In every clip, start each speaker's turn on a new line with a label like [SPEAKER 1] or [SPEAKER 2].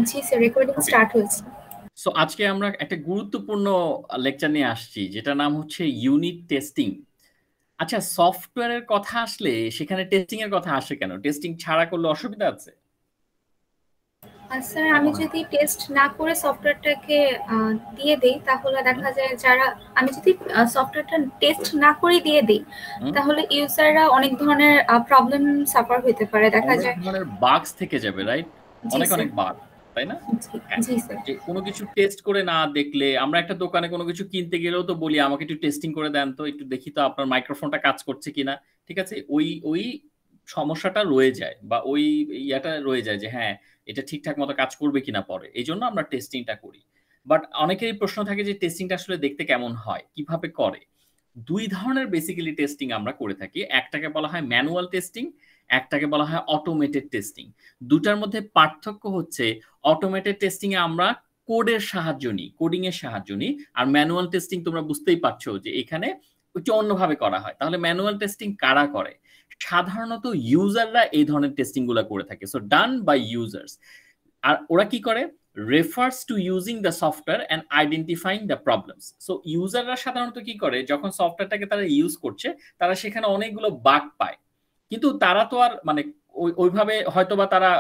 [SPEAKER 1] জি sir, recording
[SPEAKER 2] ওকে,
[SPEAKER 1] start হয়েছে।
[SPEAKER 2] So আজকে আমরা একটা গুরুত্বপূর্ণ লেকচার নিয়ে আসছি যেটা নাম হচ্ছে ইউনিট টেস্টিং। আচ্ছা, সফটওয়্যারের কথা আসলে সেখানে টেস্টিং এর কথা আসে কেন? টেস্টিং ছাড়া করলে অসুবিধা আছে?
[SPEAKER 1] স্যার,
[SPEAKER 2] কি
[SPEAKER 1] আমি
[SPEAKER 2] মনে হয়?
[SPEAKER 1] যদি টেস্ট না করে সফটওয়্যারটাকে দিয়ে দেই, তাহলে
[SPEAKER 2] হুম,
[SPEAKER 1] দেখা যায় যারা, আমি যদি সফটওয়্যারটা টেস্ট না করে দিয়ে দেই,
[SPEAKER 2] হুম।
[SPEAKER 1] তাহলে ইউজাররা অনেক ধরনের প্রবলেম সাফার হতে পারে, দেখা
[SPEAKER 2] অনেক
[SPEAKER 1] যায়।
[SPEAKER 2] ধরনের বাগস থেকে যাবে, রাইট?
[SPEAKER 1] জি
[SPEAKER 2] অনেক
[SPEAKER 1] স্যার।
[SPEAKER 2] অনেক বাগ, তাই না?
[SPEAKER 1] জি।
[SPEAKER 2] হ্যাঁ,
[SPEAKER 1] জি স্যার।
[SPEAKER 2] যে কোনো কিছু টেস্ট করে না দেখলে, আমরা একটা দোকানে কোনো কিছু কিনতে গেলেও তো বলি আমাকে একটু টেস্টিং করে দেন তো, একটু দেখি তো আপনার মাইক্রোফোনটা কাজ করছে কিনা। ঠিক আছে, ওই ওই সমস্যাটা রয়ে যায়, বা ওই ইয়াটা রয়ে যায় যে হ্যাঁ, এটা ঠিকঠাক মতো কাজ করবে কিনা পরে, এই জন্য আমরা টেস্টিংটা করি। বাট অনেকেরই প্রশ্ন থাকে যে টেস্টিংটা আসলে দেখতে কেমন হয়, কিভাবে করে। দুই ধরনের বেসিক্যালি টেস্টিং আমরা করে থাকি, একটাকে বলা হয় ম্যানুয়াল টেস্টিং, একটাকে বলা হয় অটোমেটেড টেস্টিং। দুটার মধ্যে পার্থক্য হচ্ছে অটোমেটেড টেস্টিং এ আমরা কোডের সাহায্য নিই, কোডিং এর সাহায্য নিই। আর ম্যানুয়াল টেস্টিং তোমরা বুঝতেই পারছো যে এখানে একটু অন্যভাবে করা হয়। তাহলে ম্যানুয়াল টেস্টিং কারা করে? সাধারণত ইউজাররা এই ধরনের টেস্টিং গুলো করে থাকে, সো ডান বাই ইউজার্স। আর ওরা কি করে? Refers to using the software and identifying the problems. So ইউজাররা সাধারণত কি করে, যখন সফটওয়্যারটাকে তারা ইউজ করছে, তারা সেখানে অনেকগুলো বাগ পায়। কিন্তু তারা তো আর মানে ওইভাবে হয়তো বা তারা,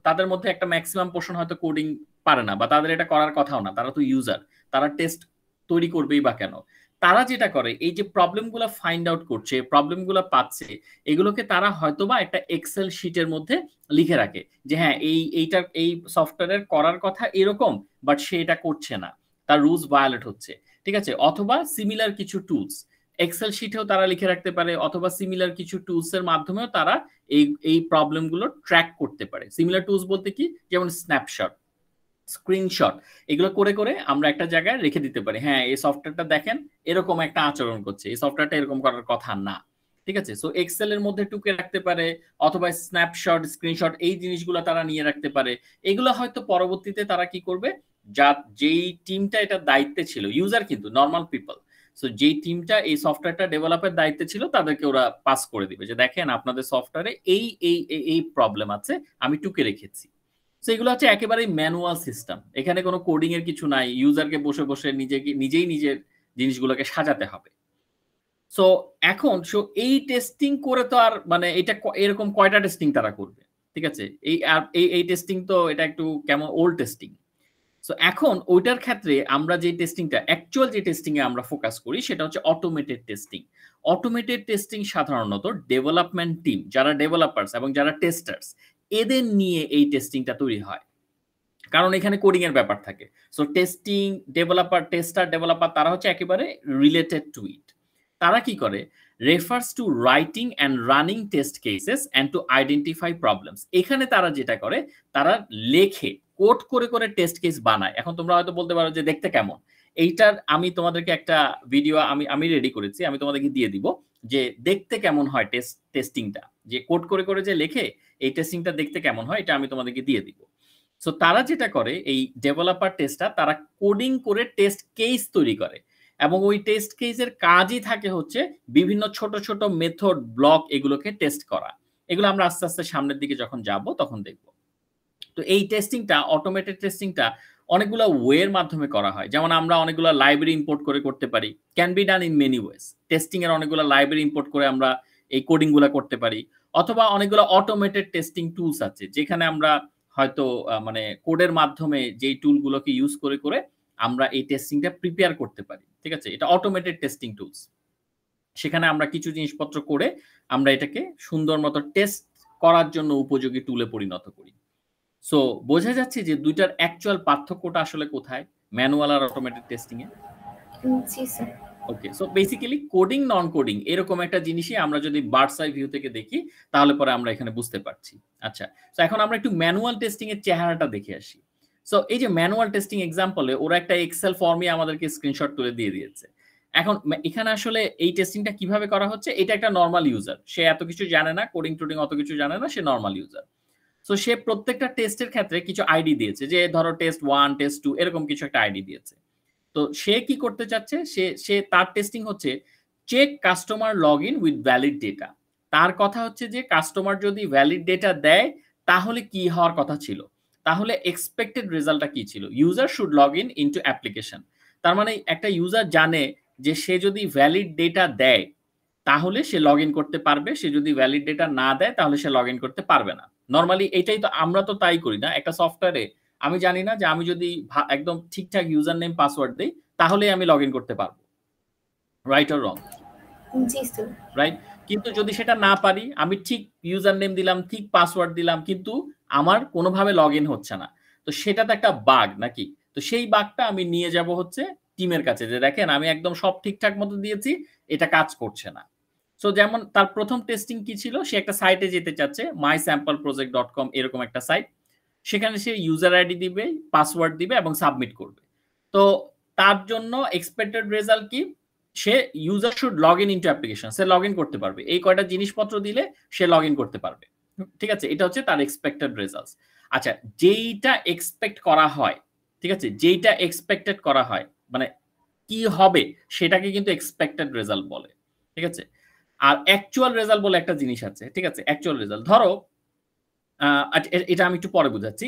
[SPEAKER 2] তাদের মধ্যে একটা ম্যাক্সিমাম পোর্শন হয়তো কোডিং পারে না, বা তাদের এটা করার কথাও না, তারা তো ইউজার, তারা টেস্ট তৈরি করবেই বা কেন। তারা যেটা করে, এই যে প্রবলেমগুলো ফাইন্ড আউট করছে, প্রবলেমগুলো পাচ্ছে, এগুলোকে তারা হয়তোবা একটা এক্সেল শিটের মধ্যে লিখে রাখে যে হ্যাঁ, এইটার এই সফটওয়্যারের করার কথা এরকম, বাট সে এটা করছে না, তার রুলস ভায়োলেট হচ্ছে। ঠিক আছে, অথবা সিমিলার কিছু টুলস এক্সেল শিটেও তারা লিখে রাখতে পারে, অথবা সিমিলার কিছু টুলস এর মাধ্যমেও তারা এই এই প্রবলেমগুলো ট্র্যাক করতে পারে। সিমিলার টুলস বলতে কি, যেমন স্ন্যাপশট, স্ক্রিনশট, এগুলো করে করে আমরা একটা জায়গায় রেখে দিতে পারি, হ্যাঁ এই সফটওয়্যারটা দেখেন এরকম একটা আচরণ করছে, এই সফটওয়্যারটা এরকম করার কথা না। ঠিক আছে, সো এক্সেল এর মধ্যে টুকে রাখতে পারে, অথবা স্ন্যাপশট, স্ক্রিনশট, এই জিনিসগুলো তারা নিয়ে রাখতে পারে। এগুলো হয়তো পরবর্তীতে তারা কি করবে, যা যেই টিমটা এটা দায়িত্বে ছিল, ইউজার কিন্তু নর্মাল পিপল, সো যেই টিমটা এই সফটওয়্যারটা ডেভেলপের দায়িত্বে ছিল, তাদেরকে ওরা পাস করে দিবে যে দেখেন আপনাদের সফটওয়্যারে এই এই এই প্রবলেম আছে, আমি টুকে রেখেছি। তো এগুলো হচ্ছে একেবারেই ম্যানুয়াল সিস্টেম, এখানে কোনো কোডিং এর কিছু নাই, ইউজারকে বসে বসে নিজেই নিজের জিনিসগুলোকে সাজাতে হবে। সো এখন এই টেস্টিং করে তো আর মানে এটা এরকম কয়টা টেস্টিং তারা করবে? ঠিক আছে, এই আর এই টেস্টিং তো এটা একটু কেমন ওল্ড টেস্টিং। সো এখন ওইটার ক্ষেত্রে আমরা যে টেস্টিংটা, অ্যাকচুয়াল যে টেস্টিং এ আমরা ফোকাস করি, সেটা হচ্ছে অটোমেটেড টেস্টিং। অটোমেটেড টেস্টিং সাধারণত ডেভেলপমেন্ট টিম, যারা ডেভেলপার্স এবং যারা টেস্টার্স, এদের নিয়ে এই টেস্টিংটা তৈরি হয়, কারণ এখানে কোডিং এর ব্যাপার থাকে। So testing, developer, tester, developer, তারা হচ্ছে একেবারে রিলেটেড টু ইট। তারা কি করে? Refers to writing and running test cases and to identify problems. এখানে তারা যেটা করে, তারা লেখে, কোড করে করে টেস্ট কেস বানায়। এখন তোমরা হয়তো বলতে পারো যে দেখতে কেমন, এইটার আমি তোমাদেরকে একটা ভিডিও আমি আমি রেডি করেছি, আমি তোমাদেরকে দিয়ে দিব যে দেখতে কেমন হয় টেস্টিংটা, যে কোড করে করে যে লেখে, এই টেস্টিংটা দেখতে কেমন হয়, এটা আমি তোমাদেরকে দিয়ে দিব। সো তারা যেটা করে, এই ডেভেলপার টেস্টটা তারা কোডিং করে টেস্ট কেস তৈরি করে, এবং ওই টেস্ট কেসের কাজই থাকে হচ্ছে বিভিন্ন ছোট ছোট মেথড, ব্লক, এগুলোকে টেস্ট করা। এগুলো আমরা আস্তে আস্তে সামনের দিকে যখন যাব তখন দেখব। তো এই টেস্টিংটা, অটোমেটেড টেস্টিংটা অনেকগুলো ওয়ের মাধ্যমে করা হয়, যেমন আমরা অনেকগুলো লাইব্রেরি ইম্পোর্ট করে করতে পারি, can be done in many ways. Testing এর অনেকগুলো লাইব্রেরি ইম্পোর্ট করে আমরা এই কোডিং গুলা করতে পারি। অথবা অনেকগুলো অটোমেটেড টেস্টিং টুলস আছে, যেখানে আমরা হয়তো মানে কোডের মাধ্যমে যেই টুলগুলোকে ইউজ করে করে আমরা এই টেস্টিংটা প্রিপেয়ার করতে পারি। ঠিক আছে, এটা অটোমেটেড টেস্টিং টুলস। সেখানে আমরা কিছু জিনিসপত্র করে আমরা এটাকে সুন্দর মতো টেস্ট করার জন্য উপযোগী টুলে পরিণত করি। সো বোঝা যাচ্ছে যে দুইটার অ্যাকচুয়াল পার্থক্যটা আসলে কোথায়, ম্যানুয়াল আর অটোমেটেড টেস্টিং এ।
[SPEAKER 1] জি sir.
[SPEAKER 2] Okay, so basically coding, non coding, এরকম একটা জিনিসই আমরা যদি বার্ডস আই ভিউ থেকে দেখি, তাহলে পরে আমরা এখানে বুঝতে পারছি। আচ্ছা, তো এখন আমরা একটু ম্যানুয়াল টেস্টিং এর চেহারাটা দেখে আসি। সো এই যে ম্যানুয়াল টেস্টিং এক্সাম্পলে ওরা একটা এক্সেল ফর্মে আমাদেরকে স্ক্রিনশট তুলে দিয়ে দিয়েছে। এখন এখানে আসলে এই টেস্টিংটা কিভাবে করা হচ্ছে, এটা একটা নর্মাল ইউজার, সে এত কিছু জানে না, কোডিং টোডিং অত কিছু জানে না, সে নর্মাল ইউজার। সো সে প্রত্যেকটা টেস্টের ক্ষেত্রে কিছু আইডি দিয়েছে, যে ধরো টেস্ট 1, টেস্ট 2, এরকম কিছু একটা আইডি দিয়েছে। তো সে কি করতে চাচ্ছে, সে সে তার টেস্টিং হচ্ছে check customer log in with valid data. তার কথা হচ্ছে যে কাস্টমার যদি ভ্যালিড ডেটা দেয়, তাহলে কি হওয়ার কথা ছিল। তাহলে এক্সপেক্টেড রেজাল্টটা কি ছিল? User should log in into application. তার মানে একটা ইউজার জানে যে সে যদি ভ্যালিড ডেটা দেয় তাহলে সে লগ ইন করতে পারবে, সে যদি ভ্যালিড ডেটা না দেয় তাহলে সে লগ ইন করতে পারবে না। নর্মালি এটাই তো আমরা তো তাই করি না? একটা সফটওয়্যারে আমি জানি না যে আমি যদি একদম ঠিকঠাক ইউজার নেম পাসওয়ার্ড দিই তাহলেই আমি লগ ইন করতে পারবো, রাইট অর রং?
[SPEAKER 1] জি স্যার।
[SPEAKER 2] রাইট। কিন্তু যদি সেটা না পারি, আমি ঠিক ইউজার নেম দিলাম, ঠিক পাসওয়ার্ড দিলাম, কিন্তু আমার কোনোভাবে লগ ইন হচ্ছে না, তো সেটা তো একটা বাগ নাকি? তো সেই বাগটা আমি নিয়ে যাব হচ্ছে টিমের কাছে, যে দেখেন আমি একদম সব ঠিকঠাক মতো দিয়েছি, এটা কাজ করছে না। সো যেমন তার প্রথম টেস্টিং কি ছিল, সে একটা সাইটে যেতে চাচ্ছে, mysampleproject.com এরকম একটা সাইট, সেখানে সে ইউজার আইডি দিবে, পাসওয়ার্ড দিবে এবং সাবমিট করবে। তো তার জন্য এক্সপেক্টেড রেজাল্ট কি? সে user should log in into application, সে লগ ইন করতে পারবে, এই কয়টা জিনিসপত্র দিলে সে লগ ইন করতে পারবে। ঠিক আছে, এটা হচ্ছে তার এক্সপেক্টেড রেজাল্ট। আচ্ছা, যেইটা এক্সপেক্ট করা হয়, ঠিক আছে, যেইটা এক্সপেক্টেড করা হয় মানে কি হবে সেটাকে কিন্তু এক্সপেক্টেড রেজাল্ট বলে। ঠিক আছে, আর অ্যাকচুয়াল রেজাল্ট বলে একটা জিনিস আছে। ঠিক আছে, অ্যাকচুয়াল রেজাল্ট ধরো এটা আমি একটু পরে বুঝাচ্ছি,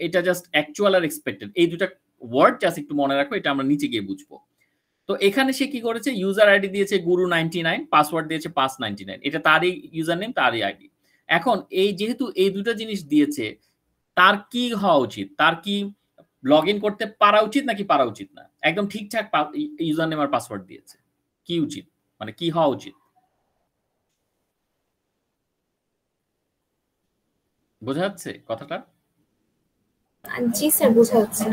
[SPEAKER 2] এটা জাস্ট অ্যাকচুয়াল আর এক্সপেক্টেড এই দুটা ওয়ার্ড জাস্ট একটু মনে রাখো, এটা আমরা নিচে গিয়ে বুঝবো। তো এখানে সে কি করেছে, ইউজার আইডি দিয়েছে গুরু99, পাসওয়ার্ড দিয়েছে 599, এটা তারই ইউজার নেম, তারই আইডি। এখন এই যেহেতু এই দুটো জিনিস দিয়েছে, তার কি হওয়া উচিত? তার কি লগ ইন করতে পারা উচিত নাকি পারা উচিত না? একদম ঠিকঠাক ইউজার নেম আর পাসওয়ার্ড দিয়েছে, কি উচিত, মানে কি হওয়া উচিত? বোঝা যাচ্ছে কথাটা?
[SPEAKER 1] জি স্যার, বোঝা যাচ্ছে।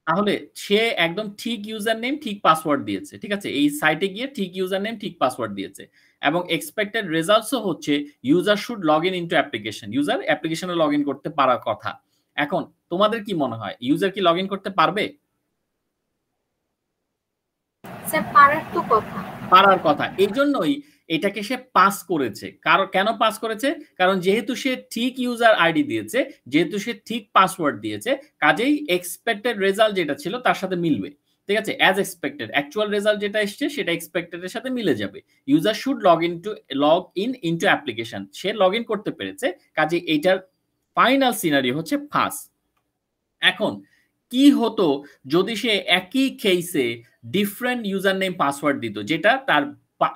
[SPEAKER 2] তাহলে সে একদম ঠিক ইউজার নেম ঠিক পাসওয়ার্ড দিয়েছে, ঠিক আছে, এই সাইটে গিয়ে ঠিক ইউজার নেম ঠিক পাসওয়ার্ড দিয়েছে, এবং এক্সপেক্টেড রেজাল্টসও হচ্ছে user should log in into application, user অ্যাপ্লিকেশনে লগ ইন করতে পারার কথা। এখন তোমাদের কি মনে হয়, ইউজার কি লগ ইন করতে পারবে?
[SPEAKER 1] স্যার পারার তো কথা।
[SPEAKER 2] পারার কথা, এই জন্যই এটাকে সে পাস করেছে। কারণ কেন পাস করেছে? কারণ যেহেতু সে ঠিক ইউজার আইডি দিয়েছে, যেহেতু সে ঠিক পাসওয়ার্ড দিয়েছে, কাজেই এক্সপেক্টেড রেজাল্ট যেটা ছিল তার সাথে মিলবে। ঠিক আছে, অ্যাজ এক্সপেক্টেড অ্যাকচুয়াল রেজাল্ট যেটা এসছে সেটা এক্সপেক্টেড এর সাথে মিলে যাবে। User should log in into application, সে লগ ইন করতে পেরেছে, কাজে এইটার ফাইনাল সিনারিও হচ্ছে পাস। এখন কি হতো যদি সে একই কেসে ডিফারেন্ট ইউজার নেম পাসওয়ার্ড দিত, যেটা তার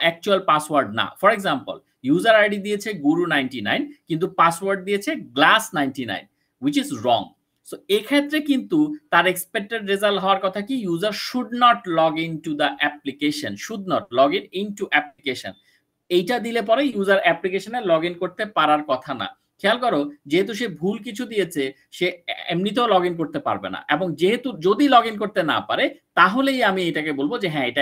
[SPEAKER 2] অ্যাকচুয়াল পাসওয়ার্ড না? ফর এক্সাম্পল, ইউজার আইডি দিয়েছে গুরু99 কিন্তু পাসওয়ার্ড দিয়েছে গ্লাস99, হুইচ ইজ রং। সো এক্ষেত্রে কিন্তু তার এক্সপেক্টেড রেজাল্ট হওয়ার কথা কি, user should not log in to the application, should not log in into application. এইটা দিলে পরে ইউজার অ্যাপ্লিকেশনে লগ ইন করতে পারার কথা না। খেয়াল করো, যেহেতু সে ভুল কিছু দিয়েছে, সে এমনিতেও লগ ইন করতে পারবে না, এবং যেহেতু যদি লগ ইন করতে না পারে তাহলেই আমি এটাকে বলবো যে হ্যাঁ এটা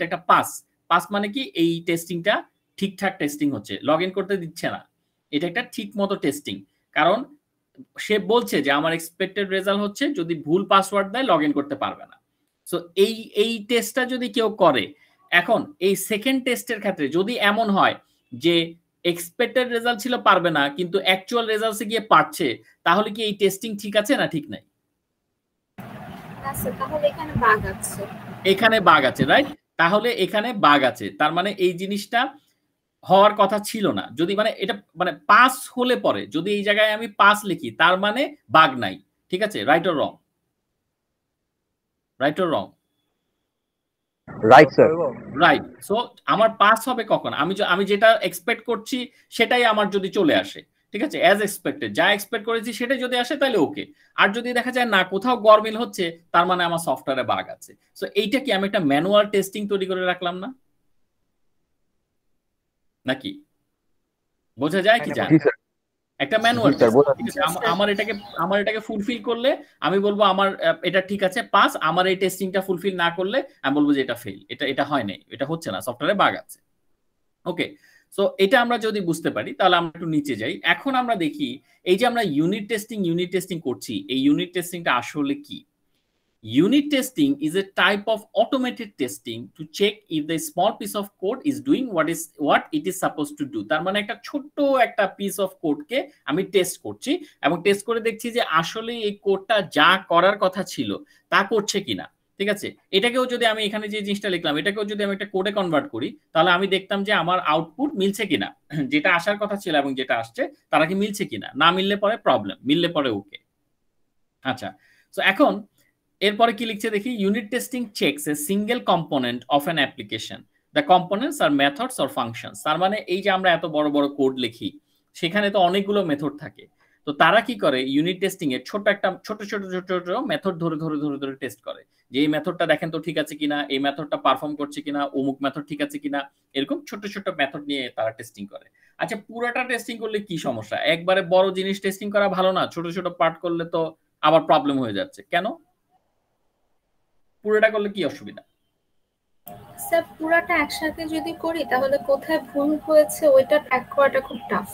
[SPEAKER 2] একটা পাস। পাস মানে কি, এই টেস্টিংটা ঠিকঠাক টেস্টিং হচ্ছে, লগ ইন করতে দিচ্ছে না, এটা একটা ঠিক মতো টেস্টিং। কারণ সে বলছে যে আমার এক্সপেক্টেড রেজাল্ট হচ্ছে যদি ভুল পাসওয়ার্ড দেয় লগ ইন করতে পারবে না। সো এই টেস্টটা যদি কেউ করে, এখন এই সেকেন্ড টেস্টের ক্ষেত্রে যদি এমন হয় যে এক্সপেক্টেড রেজাল্ট ছিল পারবে না কিন্তু অ্যাকচুয়াল রেজাল্টসে গিয়ে পারছে, তাহলে কি এই টেস্টিং ঠিক আছে না ঠিক নাই?
[SPEAKER 1] না স্যার, তাহলে এখানে বাগ আছে।
[SPEAKER 2] এখানে বাগ আছে, রাইট? তাহলে এখানে বাগ আছে, তার মানে এই জিনিসটা হওয়ার কথা ছিল না। যদি মানে এটা মানে পাস হলে পরে যদি এই জায়গায় আমি পাস লিখি তার মানে বাগ নাই। ঠিক আছে, right or wrong? Right or wrong?
[SPEAKER 3] Right sir.
[SPEAKER 2] Right. So আমার পাস হবে কখন? আমি যেটা এক্সপেক্ট করছি সেটাই আমার যদি চলে আসে, ঠিক আছে, অ্যাজ এক্সপেক্টেড যা এক্সপেক্ট করেছি সেটাই যদি আসে তাহলে ওকে। আর যদি দেখা যায় না কোথাও গরমিল হচ্ছে, তার মানে আমার সফটওয়্যারে বাগ আছে। সো এইটা কি আমি একটা ম্যানুয়াল টেস্টিং তৈরি করে রাখলাম না? নাকি বোঝা যায় কি জান? একটা ম্যানুয়াল আমার এটাকে ফুলফিল করলে আমি বলবো আমার এটা ঠিক আছে পাস, আমার এই টেস্টিংটা ফুলফিল না করলে আমি বলবো যে এটা ফেল, এটা হয় নাই, এটা হচ্ছে না, সফটওয়্যারে বাগ আছে। ওকে, সো এটা আমরা যদি বুঝতে পারি তাহলে আমরা একটু নিচে যাই। এখন আমরা দেখি এই যে আমরা ইউনিট টেস্টিং করছি, এই ইউনিট টেস্টিংটা আসলে কি? Unit testing is a type of automated testing to check if the small piece of code is doing what it is supposed to do. তার মানে একটা ছোট্ট একটা পিস অফ কোডকে আমি টেস্ট করছি এবং টেস্ট করে দেখছি যে আসলে এই কোডটা যা করার কথা ছিল তা করছে কিনা। ঠিক আছে, এটাকেও যদি আমি এখানে যে জিনিসটা লিখলাম এটাকেও যদি আমি একটা কোডে কনভার্ট করি তাহলে আমি দেখতাম যে আমার আউটপুট মিলছে কিনা, যেটা আসার কথা ছিল এবং যেটা আসছে তারা কি মিলছে কিনা। না মিললে পরে প্রবলেম, মিললে পরে ওকে। আচ্ছা, তো এখন এরপরে কি লিখছে দেখি, unit testing checks a single component of an application, the components আর মেথডস অর ফাংশনস। তার মানে এই যে আমরা এত বড় বড় কোড লিখি সেখানে তো অনেকগুলো মেথড থাকে, তো তারা কি করে ইউনিট টেস্টিং এ ছোট ছোট মেথড ধরে ধরে ধরে ধরে টেস্ট করে, যে এই মেথডটা দেখেন তো ঠিক আছে কিনা, এই মেথডটা পারফর্ম করছে কিনা, অমুক মেথড ঠিক আছে কিনা, এরকম ছোট ছোট মেথড নিয়ে তারা টেস্টিং করে। আচ্ছা, পুরোটা টেস্টিং করলে কি সমস্যা? একবারে বড় জিনিস টেস্টিং করা ভালো না? ছোট ছোট পার্ট করলে তো আবার প্রবলেম হয়ে যাচ্ছে। কেন? পুরোটা করলে কি অসুবিধা?
[SPEAKER 1] স্যার পুরাটা একসাথে যদি করি তাহলে কোথায় ভুল হয়েছে ওইটা ট্র্যাক করাটা খুব টাফ।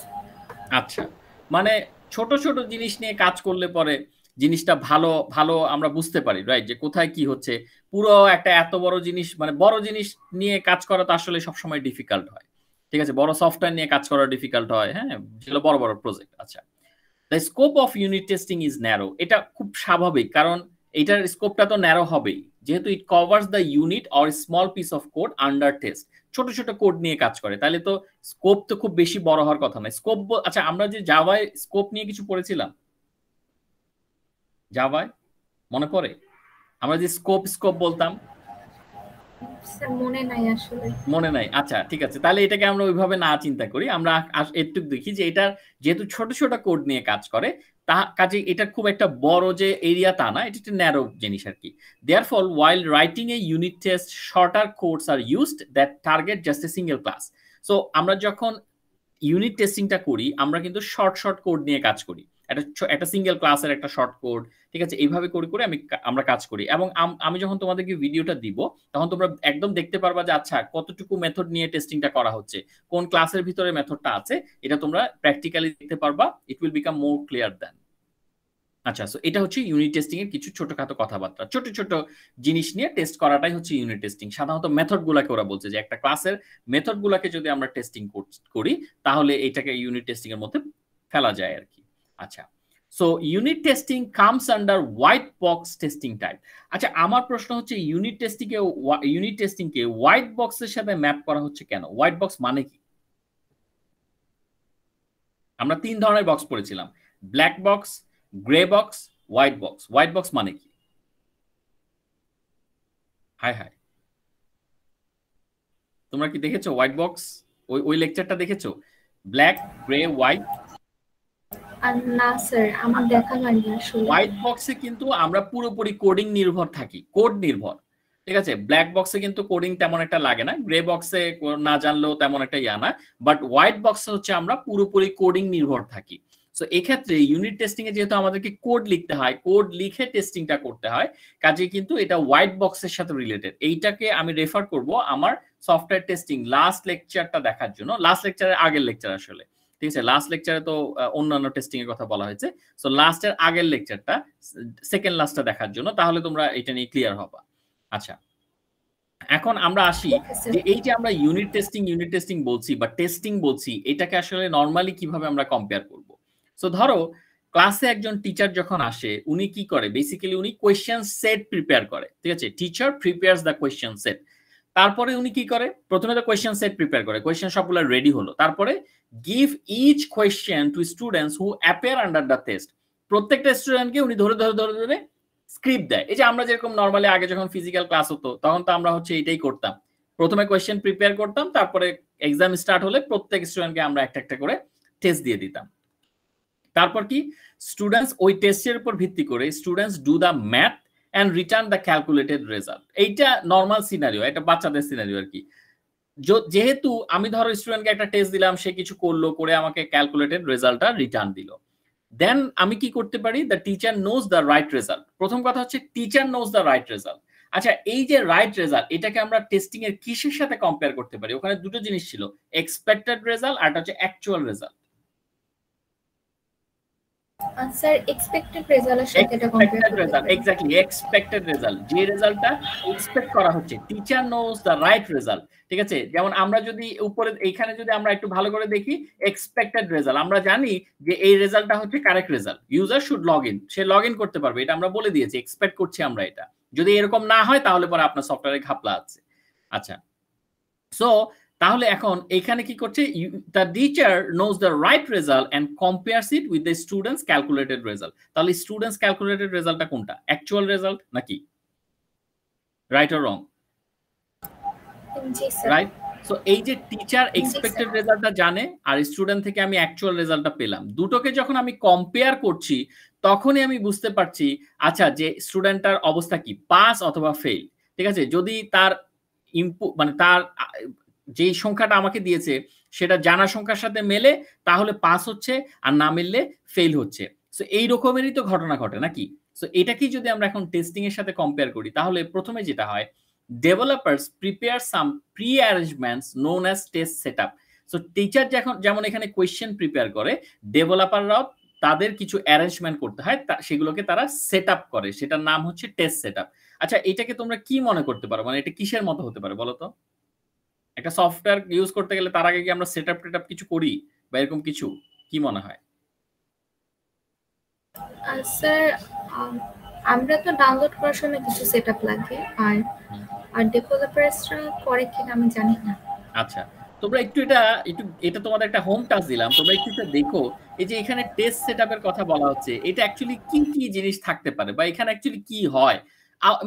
[SPEAKER 2] আচ্ছা, মানে ছোট ছোট জিনিস নিয়ে কাজ করলে পরে জিনিসটা ভালো ভালো আমরা বুঝতে পারি, রাইট, যে কোথায় কি হচ্ছে। পুরো একটা এত বড় জিনিস, মানে বড় জিনিস নিয়ে কাজ করা তো আসলে সবসময় ডিফিকাল্ট হয়, ঠিক আছে, বড় সফটওয়্যার নিয়ে কাজ করা ডিফিকাল্ট হয়, হ্যাঁ, যেগুলো বড় বড় প্রজেক্ট। আচ্ছা, the scope of unit testing is narrow, এটা খুব স্বাভাবিক, কারণ এটার স্কোপটা তো ন্যারো হবেই, যেহেতু ইট covers the unit or small piece of code under test. ছোট ছোট কোড নিয়ে কাজ করে, তাহলে তো স্কোপ তো খুব বেশি বড় হওয়ার কথা নয়। স্কোপ, আচ্ছা, আমরা যে জাভায় স্কোপ নিয়ে কিছু পড়েছিলাম, জাভায় মনে পড়ে আমরা যে স্কোপ স্কোপ বলতাম?
[SPEAKER 1] স্যার মনে নাই আসলে।
[SPEAKER 2] মনে নাই? আচ্ছা, ঠিক আছে, তাহলে এটাকে আমরা ওইভাবে না চিন্তা করি, আমরা একটু দেখি যে এটা যেহেতু ছোট ছোট কোড নিয়ে কাজ করে, তা কাজে এটা খুব একটা বড় যে এরিয়া তা না, এটা একটা ন্যারো জিনিস আর কি। দেয়ারফল while writing a unit test shorter codes are used that target just a single class. So আমরা যখন ইউনিট টেস্টিংটা করি আমরা কিন্তু শর্ট শর্ট কোড নিয়ে কাজ করি, একটা সিঙ্গেল ক্লাসের একটা শর্ট কোড, ঠিক আছে, এইভাবে করে করে আমরা কাজ করি। এবং আমি যখন তোমাদেরকে ভিডিওটা দিব তখন তোমরা একদম দেখতে পারবা যে আচ্ছা কতটুকু মেথড নিয়ে টেস্টিংটা করা হচ্ছে, কোন ক্লাসের ভিতরে মেথডটা আছে, এটা তোমরা প্র্যাকটিক্যালি দেখতে পারবা। It will become more clear then. আচ্ছা, সো এটা হচ্ছে ইউনিট টেস্টিং এর কিছু ছোটখাটো কথাবার্তা, ছোট ছোট জিনিস নিয়ে টেস্ট করাটাই হচ্ছে ইউনিট টেস্টিং। সাধারণত মেথড গুলাকে ওরা বলছে যে একটা ক্লাসের মেথড গুলাকে যদি আমরা টেস্টিং করি তাহলে এটাকে ইউনিট টেস্টিং এর মধ্যে ফেলা যায় আর কি। আচ্ছা, so unit testing comes under white box testing type. আচ্ছা, আমার প্রশ্ন হচ্ছে ইউনিট টেস্টিং কে হোয়াইট বক্সের সাথে ম্যাপ করা হচ্ছে কেন? হোয়াইট বক্স মানে কি? আমরা তিন ধরনের বক্স পড়েছিলাম, black box, grey box, white box. White box মানে কি? হাই হাই, তোমরা কি দেখেছো হোয়াইট বক্স? ওই লেকচারটা দেখেছো? Black, grey, white?
[SPEAKER 1] আর না স্যার, আমার দেখা হয়নি আসলে।
[SPEAKER 2] হোয়াইট বক্সে কিন্তু আমরা পুরোপুরি কোডিং নির্ভর থাকি, কোড নির্ভর, ঠিক আছে। ব্ল্যাক বক্সে কিন্তু কোডিং তেমন একটা লাগে না, গ্রে বক্সে না জানলেও তেমন একটা ইয়া না, বাট হোয়াইট বক্সে হচ্ছে আমরা পুরোপুরি কোডিং নির্ভর থাকি। সো এক্ষেত্রে ইউনিট টেস্টিং এ যেহেতু আমাদেরকে কোড লিখতে হয়, কোড লিখে টেস্টিংটা করতে হয়, কাজে কিন্তু এটা হোয়াইট বক্সের সাথে রিলেটেড। এইটাকে আমি রেফার করব আমার সফটওয়্যার টেস্টিং লাস্ট লেকচারটা দেখার জন্য, লাস্ট লেকচারের আগের লেকচার আসলে, ঠিক আছে। লাস্ট লেকচারে তো অন্যান্য টেস্টিং এর কথা বলা হয়েছে, সো লাস্টের আগের লেকচারটা, সেকেন্ড লাস্টটা দেখার জন্য, তাহলে তোমরা এটা নিয়ে ক্লিয়ার হবা। আচ্ছা, এখন আমরা আসি যে এই যে আমরা ইউনিট টেস্টিং বলছি বা টেস্টিং বলছি, এটাকে আসলে নরমালি কিভাবে আমরা কম্পেয়ার করব। সো ধরো ক্লাসে একজন টিচার যখন আসে উনি কি করে, বেসিক্যালি উনি কোয়েশ্চেন সেট প্রিপেয়ার করে, ঠিক আছে। Teacher prepares the question set. তারপরে উনি কি করে, প্রথমে তো কোয়েশ্চেন সেট প্রিপেয়ার করে, কোয়েশ্চেন সবগুলো রেডি হলো, তারপরে give each question to students who appear under the test. প্রত্যেকটা স্টুডেন্টকে উনি ধরে ধরে ধরে ধরে স্ক্রিপ্ট দেয়। এই যে আমরা যেরকম নরমালি আগে যখন ফিজিক্যাল ক্লাস হতো তখন তো আমরা হচ্ছে এটাই করতাম, প্রথমে কোয়েশ্চেন প্রিপেয়ার করতাম, তারপরে এক্সাম স্টার্ট হলে প্রত্যেক স্টুডেন্টকে আমরা একটা একটা করে টেস্ট দিয়ে দিতাম। তারপর কি, স্টুডেন্টস ওই টেস্টের উপর ভিত্তি করে students do the math and return the calculated result. এইটা নর্মাল সিনারিও, এটা বাচ্চাদের সিনারিও আর কি। যেহেতু আমি ধরো স্টুডেন্টকে একটা টেস্ট দিলাম, সে কিছু করলো, করে আমাকে ক্যালকুলেটেড রেজাল্টটা রিটার্ন দিল, দেন আমি কি করতে পারি, the teacher knows the right result. প্রথম কথা হচ্ছে teacher knows the right result. আচ্ছা, এই যে রাইট রেজাল্ট, এটাকে আমরা টেস্টিং এর কিসের সাথে কম্পেয়ার করতে পারি? ওখানে দুটো জিনিস ছিল, এক্সপেক্টেড রেজাল্ট আর হচ্ছে অ্যাকচুয়াল রেজাল্ট।
[SPEAKER 1] স্যার এক্সপেক্টেড রেজাল্টের সাথে এটা কম্পেয়ার করতে পারি।
[SPEAKER 2] এক্স্যাক্টলি, এক্সপেক্টেড রেজাল্ট, যে রেজাল্টটা এক্সপেক্ট করা হচ্ছে। Teacher knows the right result, ঠিক আছে। যেমন আমরা যদি উপরে এইখানে যদি আমরা একটু ভালো করে দেখি, এক্সপেক্টেড রেজাল্ট, আমরা জানি যে এই রেজাল্টটা হচ্ছে correct result, user should log in, say log in করতে পারবে, এটা আমরা বলে দিয়েছি, এক্সপেক্ট করছি আমরা এটা। যদি এরকম না হয় তাহলে পরে আপনার সফটওয়্যারে ঘাপলা আছে। আচ্ছা, সো তাহলে এখন এখানে কি করছে, the teacher knows the right result and compares it with the students calculated result. তাহলে স্টুডেন্টস ক্যালকুলেটেড রেজাল্টটা কোনটা, অ্যাকচুয়াল রেজাল্ট নাকি, রাইট অর রং?
[SPEAKER 1] জি স্যার।
[SPEAKER 2] রাইট। সো এই যে টিচার এক্সপেক্টেড রেজাল্টটা জানে আর স্টুডেন্ট থেকে আমি অ্যাকচুয়াল রেজাল্টটা পেলাম, দুটোকে যখন আমি কম্পেয়ার করছি তখনই আমি বুঝতে পারছি আচ্ছা যে স্টুডেন্টটার অবস্থা কি, পাস অথবা ফেল। ঠিক আছে, যদি তার মানে তার যেই সংখ্যাটা আমাকে দিয়েছে সেটা জানা সংখ্যার সাথে মেলে তাহলে পাস হচ্ছে, আর না মিললে ফেল হচ্ছে। সো এই রকমেরই তো ঘটনা ঘটে নাকি। সো এটাকেই যদি আমরা এখন টেস্টিং এর সাথে কম্পেয়ার করি তাহলে প্রথমে যেটা হয়, developers prepare some pre-arrangements known as test setup. So teacher যেমন এখানে কোয়েশ্চেন প্রিপেয়ার করে, ডেভেলপাররাও তাদের কিছু অ্যারেঞ্জমেন্ট করতে হয়, সেগুলোকে তারা সেট আপ করে, সেটার নাম হচ্ছে টেস্ট সেট আপ। আচ্ছা এটাকে তোমরা কি মনে করতে পারো, মানে এটা কিসের মতো হতে পারে বলো তো? একটা সফটওয়্যার ইউজ করতে গেলে তার আগে কি আমরা সেট আপ টেট আপ কিছু করি বা এরকম কিছু, কি মনে হয়?
[SPEAKER 1] স্যার আমরা তো ডাউনলোড করার সময় কিছু সেটআপ লাগে, আর ডেভেলপারসরা করে কিনা আমি জানি না।
[SPEAKER 2] আচ্ছা তোমরা একটু এটা তোমাদের একটা হোম টাস্ক দিলাম, তোমরা একটু দেখো এই যে এখানে টেস্ট সেটআপের কথা বলা হচ্ছে, এটা অ্যাকচুয়ালি কি কি জিনিস থাকতে পারে বা এখানে অ্যাকচুয়ালি কি হয়।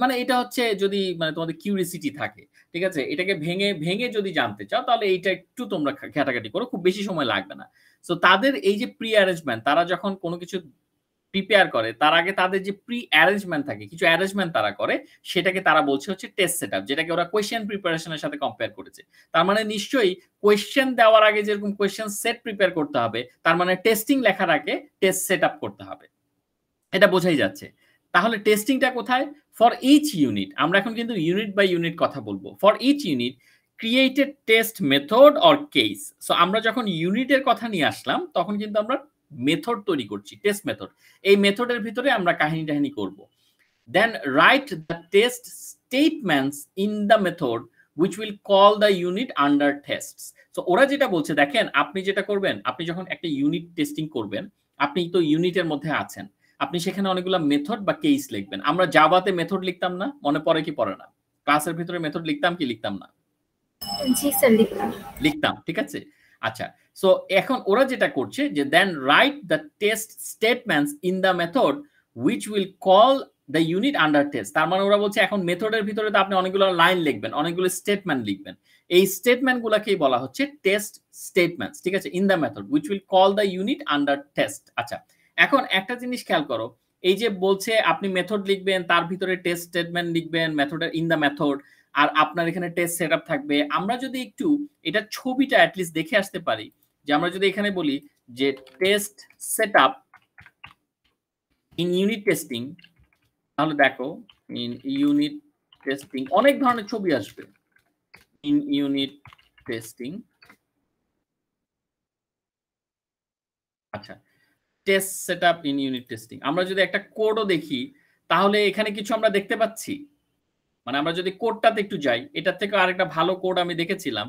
[SPEAKER 2] মানে এটা হচ্ছে যদি মানে তোমাদের কিউরিসিটি থাকে, ঠিক আছে, এটাকে ভেঙে ভেঙে যদি জানতে চাও তাহলে এইটা একটু তোমরা ঘাটাঘাটি করো, খুব বেশি সময় লাগবে না। সো তাদের এই যে প্রি অ্যারেঞ্জমেন্ট, তারা যখন কোনো কিছু প্রিপেয়ার করে তার আগে তাদের যে প্রি অ্যারেঞ্জমেন্ট থাকে, কিছু অ্যারেঞ্জমেন্ট তারা করে, সেটাকে তারা বলছে হচ্ছে টেস্ট সেটআপ, যেটাকে ওরা কোয়েশ্চেন প্রিপারেশনের সাথে কম্পেয়ার করেছে। তার মানে নিশ্চয়ই কোয়েশ্চেন দেওয়ার আগে যেরকম কোয়েশ্চেন সেট প্রিপেয়ার করতে হবে, তার মানে টেস্টিং লেখার আগে টেস্ট সেটআপ করতে হবে, এটা বোঝাই যাচ্ছে। তাহলে টেস্টিংটা কোথায়? ফর ইচ ইউনিট, আমরা এখন কিন্তু ইউনিট বাই ইউনিট কথা বলবো। For each unit created test method or case. So আমরা যখন ইউনিটের কথা নিয়ে আসলাম তখন কিন্তু আমরা মেথড তৈরি করছি, টেস্ট মেথড। এই মেথডের ভিতরে আমরা কাহিনী টাহিনী করব। Then write the test statements in the method which will call the unit under tests. So ওরা যেটা বলছে, দেখেন আপনি যেটা করবেন, আপনি যখন একটা ইউনিট টেস্টিং করবেন, আপনি তো ইউনিটের মধ্যে আছেন, আপনি সেখানে অনেকগুলো মেথড বা কেস লিখবেন। আমরা জাভাতে মেথড লিখতাম না, মনে পড়ে কি পড়ে না? ক্লাসের ভিতরে মেথড লিখতাম কি লিখতাম না?
[SPEAKER 1] জি স্যার,
[SPEAKER 2] লিখতাম, ঠিক আছে। আচ্ছা সো এখন ওরা যেটা করছে যে then write the test statements in the method which will call the unit under test। তার মানে ওরা বলছে এখন মেথডের ভিতরে তো আপনি অনেকগুলো লাইন লিখবেন, অনেকগুলো স্টেটমেন্ট লিখবেন, এই স্টেটমেন্টগুলোকেই বলা হচ্ছে টেস্ট স্টেটমেন্টস, ঠিক আছে, in the method which will call the unit under test। আচ্ছা এখন একটা জিনিস খেয়াল করো, এই যে বলছে আপনি মেথড লিখবেন, তার ভিতরে টেস্ট স্টেটমেন্ট লিখবেন, মেথডের ইন দ্য মেথড, আর আপনার এখানে টেস্ট সেটআপ থাকবে। আমরা যদি একটু এটা ছবিটা অ্যাটলিস্ট দেখে আসতে পারি, যে আমরা যদি এখানে বলি যে test setup in unit testing, তাহলে দেখো ইন ইউনিট টেস্টিং অনেক ধরনের ছবি আসবে। ইন ইউনিট টেস্টিং, আচ্ছা test setup in unit testing, আমরা যদি একটা কোডও দেখি তাহলে এখানে কিছু আমরা দেখতে পাচ্ছি। মানে আমরা যদি কোডটাতে একটু যাই, এটার থেকে আরেকটা ভালো কোড আমি দেখেছিলাম,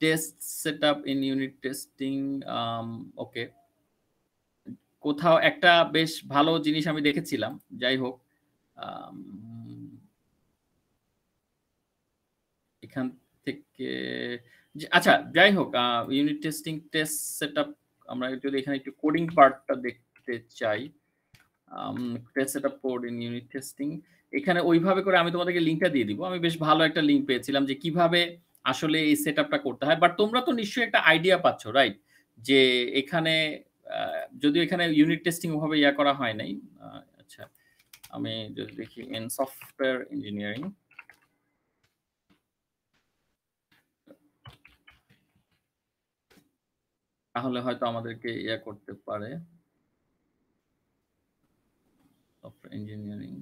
[SPEAKER 2] test setup in unit testing, okay, কোথাও একটা বেশ ভালো জিনিস আমি দেখেছিলাম, যাই হোক এখান থেকে, আচ্ছা যাই হোক, ইউনিট টেস্টিং টেস্ট সেটআপ, আমরা যদি এখানে একটু কোডিং পার্টটা দেখতে চাই, test setup code in unit testing, এখানে ওইভাবে করে আমি তোমাদেরকে লিংকটা দিয়ে দিব। আমি বেশ ভালো একটা লিংক পেয়েছিলাম যে কিভাবে আসলে এই সেটআপটা করতে হয়। বাট তোমরা তো নিশ্চয়ই একটা আইডিয়া পাচ্ছ, রাইট, যে এখানে যদিও এখানে ইউনিট টেস্টিং ওভাবে ইয়া করা হয় নাই। আচ্ছা আমি যদি দেখি ইন সফটওয়্যার ইঞ্জিনিয়ারিং, তাহলে হয়তো আমাদেরকে ইয়া করতে পারে, সফটওয়্যার ইঞ্জিনিয়ারিং,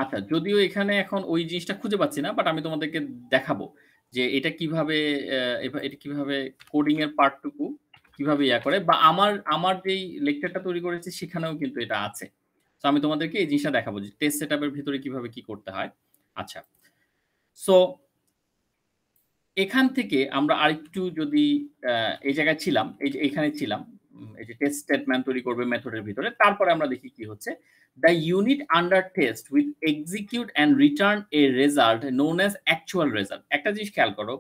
[SPEAKER 2] আচ্ছা যদিও এখানে এখন ওই জিনিসটা খুঁজে পাচ্ছি না, বাট আমি তোমাদেরকে দেখাবো যে এটা কিভাবে কোডিং এর পার্টটুকু কিভাবে ইয়া করে, বা আমার যেই লেকচারটা তৈরি করেছি সেখানেও কিন্তু এটা আছে। তো আমি তোমাদেরকে এই জিনিসটা দেখাবো যে টেস্ট সেটআপের ভিতরে কিভাবে কি করতে হয়। আচ্ছা সো এখান থেকে আমরা আরেকটু যদি এই জায়গায় ছিলাম, এই যে এখানে ছিলাম, এই যে টেস্ট স্টেটমেন্ট তৈরি করবে মেথডের ভিতরে, তারপরে আমরা দেখি কি হচ্ছে। The unit under test will execute and return a result known as actual result. একটা জিনিস খেয়াল করো,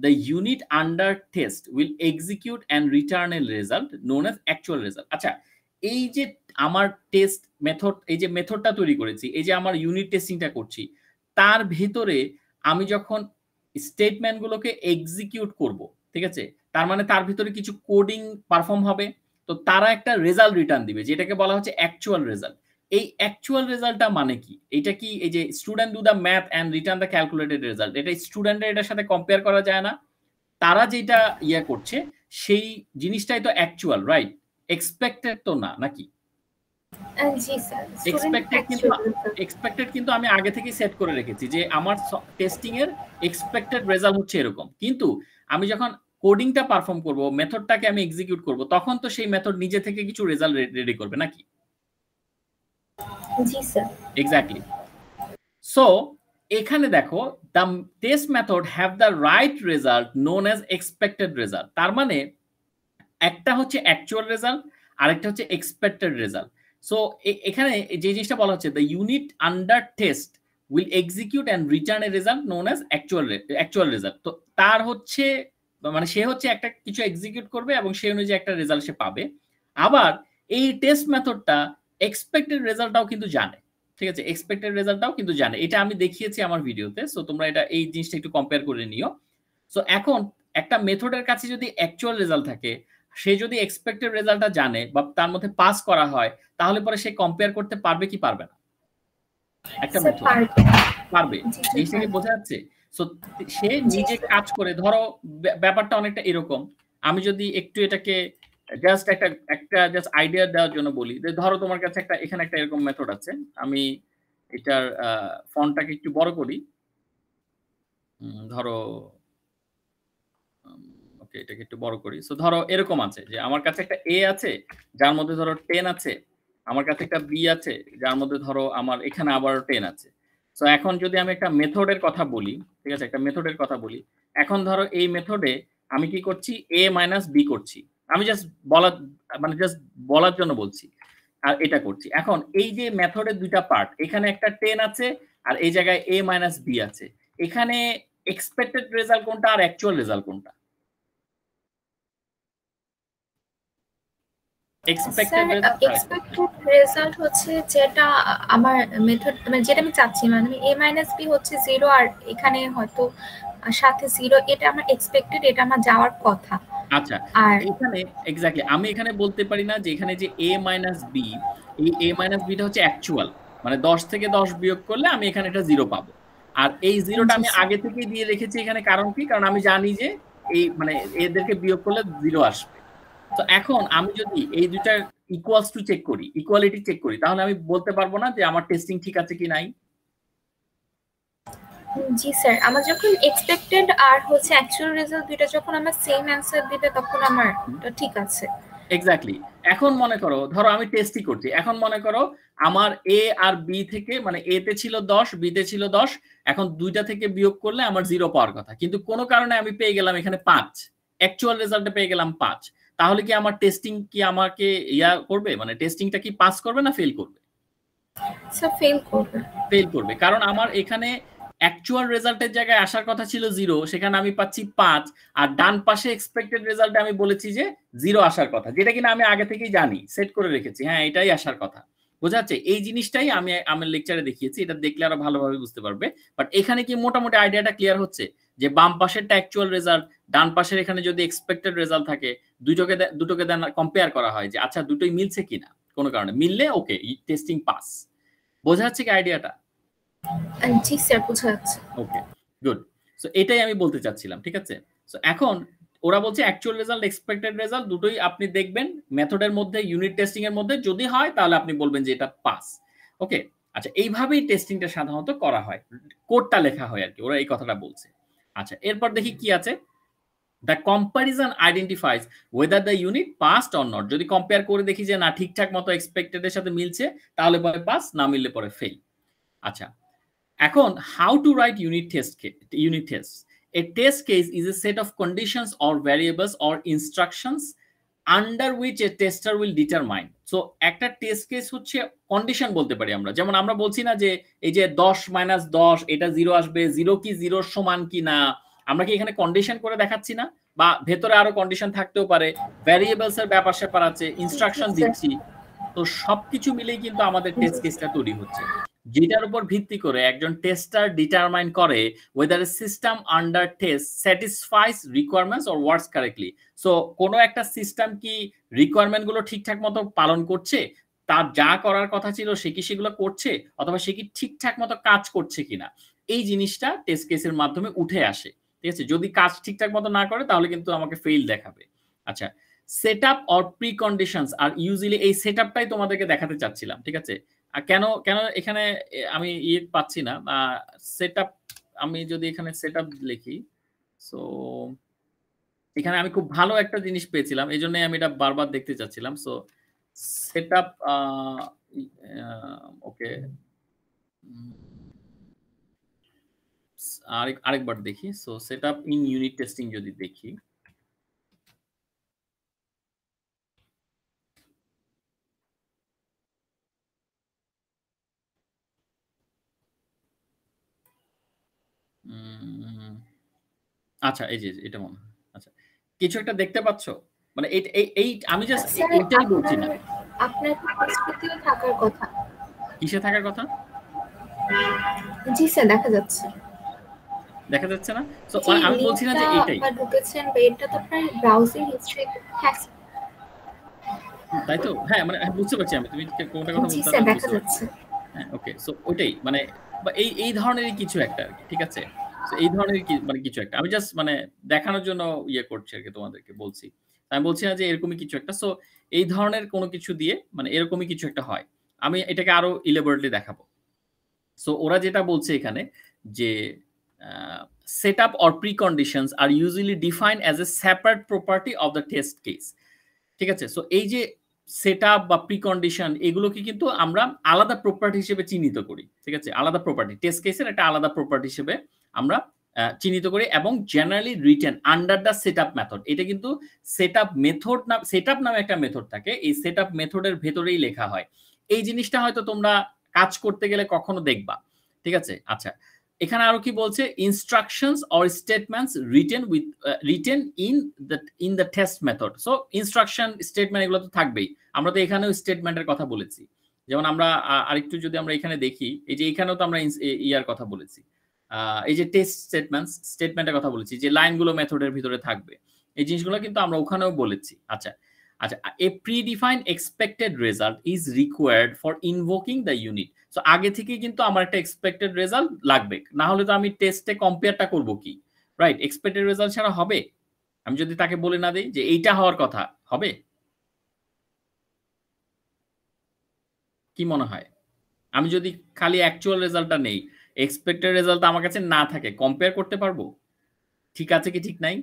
[SPEAKER 2] the unit under test will execute and return a result known as actual result. আচ্ছা, এই যে আমার টেস্ট মেথড, এই যে মেথডটা তৈরি করেছি, এই যে আমার ইউনিট টেস্টিংটা করছি, তার ভিতরে আমি যখন স্টেটমেন্টগুলোকে এক্সিকিউট করব, ঠিক আছে, তার মানে তার ভিতরে কিছু কোডিং পারফর্ম হবে, তো তারা একটা রেজাল্ট রিটার্ন দিবে যেটাকে বলা হচ্ছে অ্যাকচুয়াল রেজাল্ট। এই অ্যাকচুয়াল রেজাল্টটা মানে কি? এটা কি এই যে student do the math and return the calculated result, এটা স্টুডেন্টের এটার সাথে কম্পেয়ার করা যায় না। তারা যেটা ইয়া করছে সেই জিনিসটাই তো অ্যাকচুয়াল, রাইট? এক্সপেক্টেড তো না, নাকি?
[SPEAKER 1] জি স্যার,
[SPEAKER 2] এক্সপেক্টেড কিন্তু আমি আগে থেকে সেট করে রেখেছি যে আমার টেস্টিং এর এক্সপেক্টেড রেজাল্ট হচ্ছে এরকম, কিন্তু আমি যখন কোডিংটা পারফর্ম করব, মেথডটাকে আমি এক্সিকিউট করব, তখন তো সেই মেথড নিজে থেকে কিছু রেজাল্ট রেডি করবে, নাকি?
[SPEAKER 1] জি স্যার,
[SPEAKER 2] এক্স্যাক্টলি। সো এখানে দেখো, the test method have the right result known as expected result. তার মানে একটা হচ্ছে অ্যাকচুয়াল রেজাল্ট, আরেকটা হচ্ছে এক্সপেক্টেড রেজাল্ট। সো এখানে যে জিনিসটা বলা হচ্ছে, the unit under test will execute and return a result known as actual result. তো তার হচ্ছে মানে সে হচ্ছে একটা কিছু এক্সিকিউট করবে এবং সেই অনুযায়ী একটা রেজাল্ট সে পাবে। আবার এই টেস্ট মেথডটা এক্সপেক্টেড রেজাল্টটাও কিন্তু জানে, ঠিক আছে, এক্সপেক্টেড রেজাল্টটাও কিন্তু জানে। এটা আমি দেখিয়েছি আমার ভিডিওতে, সো তোমরা এটা এই জিনিসটা একটু কম্পেয়ার করে নিও। সো এখন একটা মেথডের কাছে যদি অ্যাকচুয়াল রেজাল্ট থাকে, সে যদি এক্সপেক্টেড রেজাল্টটা জানে বা তার মধ্যে পাস করা হয়, তাহলে পরে সে কম্পেয়ার করতে পারবে কি পারবে না? একটা মেথড পারবে, জিনিসটা কি বোঝা যাচ্ছে? সো সে নিজে কাজ করে, ধরো ব্যাপারটা অনেকটা এরকম। আমি যদি একটু এটাকে জাস্ট একটা জাস্ট আইডিয়া দেওয়ার জন্য বলি, যে ধরো তোমার কাছে একটা এখানে একটা এরকম মেথড আছে, আমি এটার ফন্টটাকে একটু বড় করি, ধরো ওকে এটাকে একটু বড় করি। সো ধরো এরকম আছে যে আমার কাছে একটা এ আছে যার মধ্যে ধরো 10 আছে, আমার কাছে একটা বি আছে যার মধ্যে ধরো আমার এখানে আবার 10 আছে। সো এখন যদি আমি একটা মেথডের কথা বলি, ঠিক আছে, একটা মেথডের কথা বলি, এখন ধরো এই মেথডে আমি কি করছি, এ মাইনাস বি করছি, আমি জাস্ট বলার জন্য বলছি, আর এটা করছি। এখন এই যে মেথডের দুইটা পার্ট, এখানে একটা 10 আছে আর এই জায়গায় এ মাইনাস বি আছে, এখানে এক্সপেক্টেড রেজাল্ট কোনটা আর অ্যাকচুয়াল রেজাল্ট কোনটা? এক্সপেক্টেড
[SPEAKER 1] রেজাল্ট হচ্ছে যেটা আমার মেথড, মানে যেটা আমি চাচ্ছি, মানে a - b হচ্ছে 0 আর এখানে হয়তো সাথে 0, এটা আমার এক্সপেক্টেড, এটা আমার যাওয়ার কথা।
[SPEAKER 2] আচ্ছা, আর এখানে এক্স্যাক্টলি আমি এখানে বলতে পারি না যে এখানে যে a - b, এই a - bটা হচ্ছে অ্যাকচুয়াল, মানে 10 থেকে 10 বিয়োগ করলে আমি এখানে একটা 0 পাবো। আর এই 0টা আমি আগে থেকেই দিয়ে রেখেছি এখানে, কারণ কি? কারণ আমি জানি যে এই মানে এদেরকে বিয়োগ করলে 0 আসবে। তো এখন আমি যদি এই দুইটা ইকুয়ালস টু চেক করি, ইকুয়ালিটি চেক করি, তাহলে আমি বলতে পারবো না যে আমার টেস্টিং ঠিক আছে কি নাই?
[SPEAKER 1] জি স্যার, আমার যখন এক্সপেক্টেড আর হচ্ছে অ্যাকচুয়াল রেজাল্ট দুইটা যখন আমার সেম অ্যানসার দিবে, তখন আমার ঠিক আছে।
[SPEAKER 2] এক্স্যাক্টলি। এখন মনে করো, ধরো আমি টেস্টই করছি, এখন মনে করো আমার এ আর বি থেকে, মানে এ তে ছিল 10, বি তে ছিল 10, এখন দুইটা থেকে বিয়োগ করলে আমার 0 পাওয়ার কথা, কিন্তু কোনো কারণে আমি পেয়ে গেলাম এখানে 5, অ্যাকচুয়াল রেজাল্টে পেয়ে গেলাম 5। তাহলে কি আমার টেস্টিং কি আমাকে ইয়া করবে, মানে টেস্টিংটা কি পাস করবে না ফেল করবে?
[SPEAKER 1] স্যার ফেল করবে।
[SPEAKER 2] ফেল করবে, কারণ আমার এখানে অ্যাকচুয়াল রেজাল্টের জায়গায় আসার কথা ছিল 0, সেখানে আমি পাচ্ছি 5, আর ডান পাশে এক্সপেক্টেড রেজাল্টে আমি বলেছি যে 0 আসার কথা, যেটা কিনা আমি আগে থেকেই জানি, সেট করে রেখেছি, হ্যাঁ এটাই আসার কথা। বোঝা যাচ্ছে? এই জিনিসটাই আমি আমার লেকচারে দেখিয়েছি, এটা দেখলে আরো ভালোভাবে বুঝতে পারবে। বাট এখানে কি মোটামুটি আইডিয়াটা ক্লিয়ার হচ্ছে যে বাম পাশেরটা অ্যাকচুয়াল রেজাল্ট, ডান পাশের এখানে যদি এক্সপেক্টেড রেজাল্ট থাকে, দুটোকে দেন কম্পেয়ার করা হয় যে আচ্ছা দুটোই মিলছে কিনা, কোনো কারণে মিললে ওকে, টেস্টিং পাস। বোঝা যাচ্ছে কি আইডিয়াটা?
[SPEAKER 1] জি স্যার, বোঝা যাচ্ছে।
[SPEAKER 2] ওকে, গুড। সো এটাই আমি বলতে চাচ্ছিলাম, ঠিক আছে। সো এখন ওরা বলছে অ্যাকচুয়াল রেজাল্ট, এক্সপেক্টেড রেজাল্ট দুটোই আপনি দেখবেন মেথডের মধ্যে, ইউনিট টেস্টিং এর মধ্যে, যদি হয় তাহলে আপনি বলবেন যে এটা পাস। ওকে, আচ্ছা, এইভাবেই টেস্টিংটা সাধারণত করা হয়, কোডটা লেখা হয় আর কি, ওরা এই কথাটা বলছে। আচ্ছা, এরপর দেখি কি আছে। The comparison identifies whether the unit passed or not. যদি কম্পেয়ার করে দেখি যে না ঠিকঠাক মতো এক্সপেক্টেড এর সাথে মিলছে, তাহলে পরে পাস, না মিললে পরে ফেল। আচ্ছা, এখন how to write unit tests. A test case is a set of conditions or variables or instructions under which A tester will determine. So একটা টেস্ট কেস হচ্ছে কন্ডিশন বলতে পারি আমরা, যেমন আমরা বলছি না যে এই যে 10 - 10 এটা 0 আসবে, 0 কি 0 সমান কি না, আমরা কি এখানে কন্ডিশন করে দেখাচ্ছি না? বা ভেতরে আরো কন্ডিশন থাকতেও পারে, ভ্যারিয়েবলস এর ব্যাপার স্যাপার আছে, ইনস্ট্রাকশন দিচ্ছি, তো সবকিছু মিলেই কিন্তু আমাদের টেস্ট কেসটা তৈরি হচ্ছে, যেটার উপর ভিত্তি করে একজন টেস্টার ডিটারমাইন করে whether a system under test satisfies requirements or works correctly. So কোনো একটা সিস্টেম কি রিকোয়ারমেন্ট গুলো ঠিকঠাক মতো পালন করছে, তার যা করার কথা ছিল সে কি সেগুলো করছে, অথবা সে কি ঠিকঠাক মতো কাজ করছে কিনা, এই জিনিসটা টেস্ট কেসের মাধ্যমে উঠে আসে। ঠিক আছে, যদি কাজ ঠিকঠাক মতো না করে তাহলে কিন্তু আমাকে ফেইল দেখাবে। আচ্ছা, সেটআপ অর প্রিকন্ডিশনস আর ইউজুয়ালি, এই সেটআপটাই তোমাদেরকে দেখাতে চাচ্ছিলাম। ঠিক আছে, কেন কেন এখানে আমি পাচ্ছি না সেটআপ, আমি যদি এখানে সেটআপ লিখি, সো এখানে আমি খুব ভালো একটা জিনিস পেয়েছিলাম, এই জন্যই আমি এটা বারবার দেখতে চাচ্ছিলাম। সো সেটআপ, ওকে, আরেকবার দেখি। So setup in unit testing যদি দেখি, আচ্ছা এই যে এটা মনে হয়, আচ্ছা কিছু একটা দেখতে পাচ্ছ, মানে এই আমি জাস্ট এটাই বলছি না,
[SPEAKER 1] আপনার পরিস্থিতিও থাকার কথা।
[SPEAKER 2] কিসে থাকার কথা?
[SPEAKER 1] জি স্যার, দেখা যাচ্ছে।
[SPEAKER 2] দেখা যাচ্ছে না? সো আমি বলছি না যে এটাই
[SPEAKER 1] ঢুকেছেন, এটা তো আপনার ব্রাউজিং হিস্ট্রি। হ্যাঁ
[SPEAKER 2] তাই তো, হ্যাঁ মানে বুঝতে পারছি আমি তুমি কোনটা কথা বলতে
[SPEAKER 1] স্যার, দেখা যাচ্ছে।
[SPEAKER 2] হ্যাঁ ওকে, সো ওইটাই মানে এই ধরনেরই কিছু একটা আর কি। ঠিক আছে, সো এই ধরনের মানে কিছু একটা আমি জাস্ট মানে দেখানোর জন্য ইয়ে করছি আর কি, তোমাদেরকে বলছি। আমি বলছি না যে এরকমই কিছু একটা, সো এই ধরনের কোনো কিছু দিয়ে মানে এরকমই কিছু একটা হয়। আমি এটাকে আরো ইলেবরেটলি দেখাবো। সো ওরা যেটা বলছে এখানে যে setup or preconditions are usually defined as a separate property of the test case. ঠিক আছে, সো এই যে সেটআপ বা প্রিকন্ডিশন এগুলোকে কিন্তু আমরা আলাদা প্রপার্টি হিসেবে চিহ্নিত করি। ঠিক আছে, আলাদা প্রপার্টি, টেস্ট কেসের একটা আলাদা প্রপার্টি হিসেবে আমরা চিহ্নিত করি, এবং generally written under the setup method. এটা কিন্তু সেটআপ মেথড না, সেটআপ নামে একটা মেথড থাকে, এই সেটআপ মেথডের ভেতরেই লেখা হয়। এই জিনিসটা হয়তো তোমরা কাজ করতে গেলে কখনো দেখবা। ঠিক আছে, আচ্ছা এখানে আরো কি বলছে, instructions or statements written in the test method. So instruction statement এগুলো তো থাকবেই, আমরা তো এখানেও স্টেটমেন্টের কথা বলেছি। যেমন আমরা আরেকটু যদি আমরা এখানে দেখি, এই যে এখানেও তো আমরা ইয়ার কথা বলেছি, এই যে টেস্ট স্টেটমেন্টের কথা বলেছি, যে লাইনগুলো মেথডের ভিতরে থাকবে, এই জিনিসগুলো কিন্তু আমরা ওখানেও বলেছি। আচ্ছা আচ্ছা, a predefined expected result is required for invoking the unit. So আগে থেকে কিন্তু আমার একটা এক্সপেক্টেড রেজাল্ট লাগবে, না হলে তো আমি টেস্টে কম্পেয়ারটা করব কি, রাইট? এক্সপেক্টেড রেজাল্ট ছাড়া হবে? আমি যদি তাকে বলে না দেই যে এইটা হওয়ার কথা, হবে? কি মনে হয়? আমি যদি খালি অ্যাকচুয়াল রেজাল্টটা নেই, এক্সপেক্টেড রেজাল্ট আমার কাছে না থাকে, কম্পেয়ার করতে পারবো ঠিক আছে কি ঠিক নাই?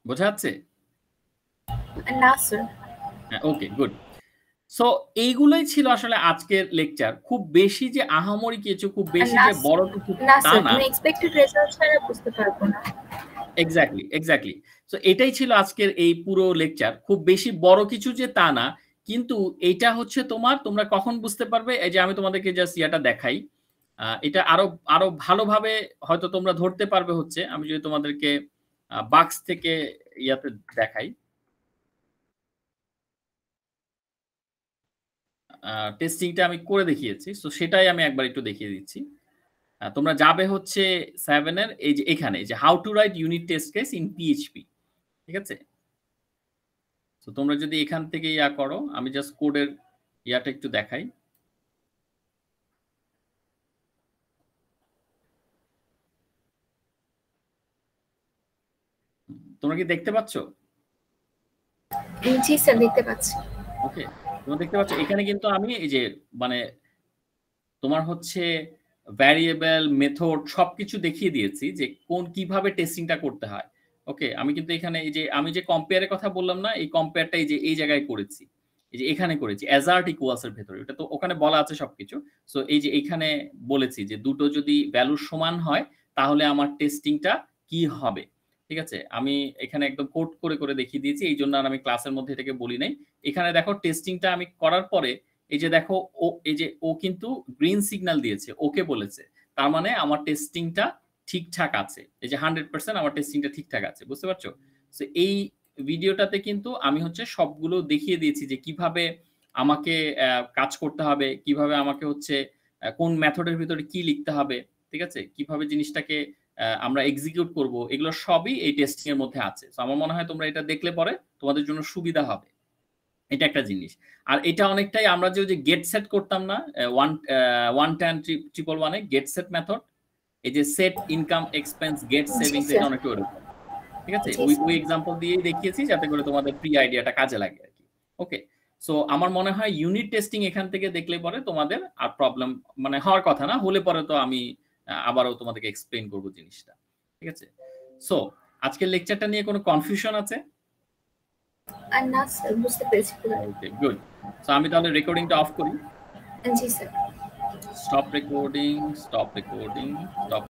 [SPEAKER 2] বোঝা যাচ্ছে?
[SPEAKER 1] না স্যার।
[SPEAKER 2] Okay good. সো এইগুলোই ছিল আসলে আজকের লেকচার। খুব বেশি যে আহামরি কিছু, খুব বেশি যে বড় কিছু তা না।
[SPEAKER 1] আমি এক্সপেক্টেড রেজাল্ট ছাড়া বুঝতে পারবো না।
[SPEAKER 2] এক্স্যাক্টলি। সো এটাই ছিল আজকের এই পুরো লেকচার। খুব বেশি বড় কিছু যে তা না, কিন্তু এটা হচ্ছে তোমরা কখন বুঝতে পারবে, এই যে আমি তোমাদেরকে জাস্ট ইয়াটা দেখাই, এটা আরো আরো ভালোভাবে হয়তো তোমরা ধরতে পারবে হচ্ছে আমি যদি তোমাদেরকে বাক্স থেকে ইয়াতে দেখাই, টেস্টিংটা আমি করে দেখিয়েছি। সো সেটাই আমি একবার একটু দেখিয়ে দিচ্ছি। তোমরা যাবে হচ্ছে 7 এর এই যে এখানে, যে how to right unit test case in PHP. ঠিক আছে, তো তোমরা যদি এখান থেকে ইয়া করো, আমি জাস্ট কোডের ইয়াটা একটু দেখাই। তোমরা কি দেখতে পাচ্ছ?
[SPEAKER 1] জি স্যার, দেখতে পাচ্ছি।
[SPEAKER 2] ওকে, তোমরা দেখতে পাচ্ছ এখানে কিন্তু আমি এই যে মানে তোমার হচ্ছে ভ্যারিয়েবল, মেথড সবকিছু দেখিয়ে দিয়েছি যে কোন কিভাবে টেস্টিংটা করতে হয়। ওকে, আমি কিন্তু এখানে এই যে আমি যে কম্পেয়ারের কথা বললাম না, এই কম্পেয়ারটা এই যে এই জায়গায় করেছি, এই যে এখানে করেছি অ্যাজার্ট ইকুয়ালস এর ভেতরে, এটা তো ওখানে বলা আছে সবকিছু। সো এই যে এখানে বলেছি যে দুটো যদি ভ্যালু সমান হয় তাহলে আমার টেস্টিংটা কি হবে, ঠিক আছে? আমি এখানে একদম কোড করে করে দেখিয়ে দিয়েছি, এই জন্য আর আমি ক্লাসের মধ্যে এটাকে বলি নাই। এখানে দেখো টেস্টিংটা আমি করার পরে এই যে দেখো ও কিন্তু গ্রিন সিগন্যাল দিয়েছে, ওকে বলেছে, তার মানে আমার টেস্টিংটা ঠিকঠাক আছে। এই যে 100% আমার টেস্টিংটা ঠিকঠাক আছে, বুঝতে পারছো? তো এই ভিডিওটাতে কিন্তু আমি হচ্ছে সবগুলো দেখিয়ে দিয়েছি যে কিভাবে আমাকে কাজ করতে হবে, কিভাবে আমাকে হচ্ছে কোন মেথডের ভিতরে কি লিখতে হবে, ঠিক আছে, কিভাবে জিনিসটাকে আমরা এক্সিকিউট করব, এগুলো সবই এই টেস্টিং এর মধ্যে আছে। তো আমার মনে হয় তোমরা এটা দেখলে পরে তোমাদের জন্য সুবিধা হবে, এটা একটা জিনিস। আর এটা অনেকটাই আমরা যে গেট সেট করতাম না 110 গেট সেট মেথড, এই যে set income expense get savings, এটা অনেকটা ওরকম, ঠিক আছে? ওই এক্সাম্পল দিয়েই দেখিয়েছি যাতে করে তোমাদের প্রি আইডিয়াটা কাজে লাগে আর কি। ওকে, সো আমার মনে হয় ইউনিট টেস্টিং এখান থেকে দেখলে পরে তোমাদের আর প্রবলেম মানে হওয়ার কথা না, হলে পরে তো আমি আবারও তোমাদেরকে এক্সপ্লেইন করব জিনিসটা, ঠিক আছে? সো আজকের লেকচারটা নিয়ে কোনো কনফিউশন আছে?
[SPEAKER 1] না স্যার, বুঝতে পেরেছি।
[SPEAKER 2] ওকে, গুড। সো আমি তাহলে রেকর্ডিংটা অফ করি।
[SPEAKER 1] জি sir.
[SPEAKER 2] Stop recording, stop recording, stop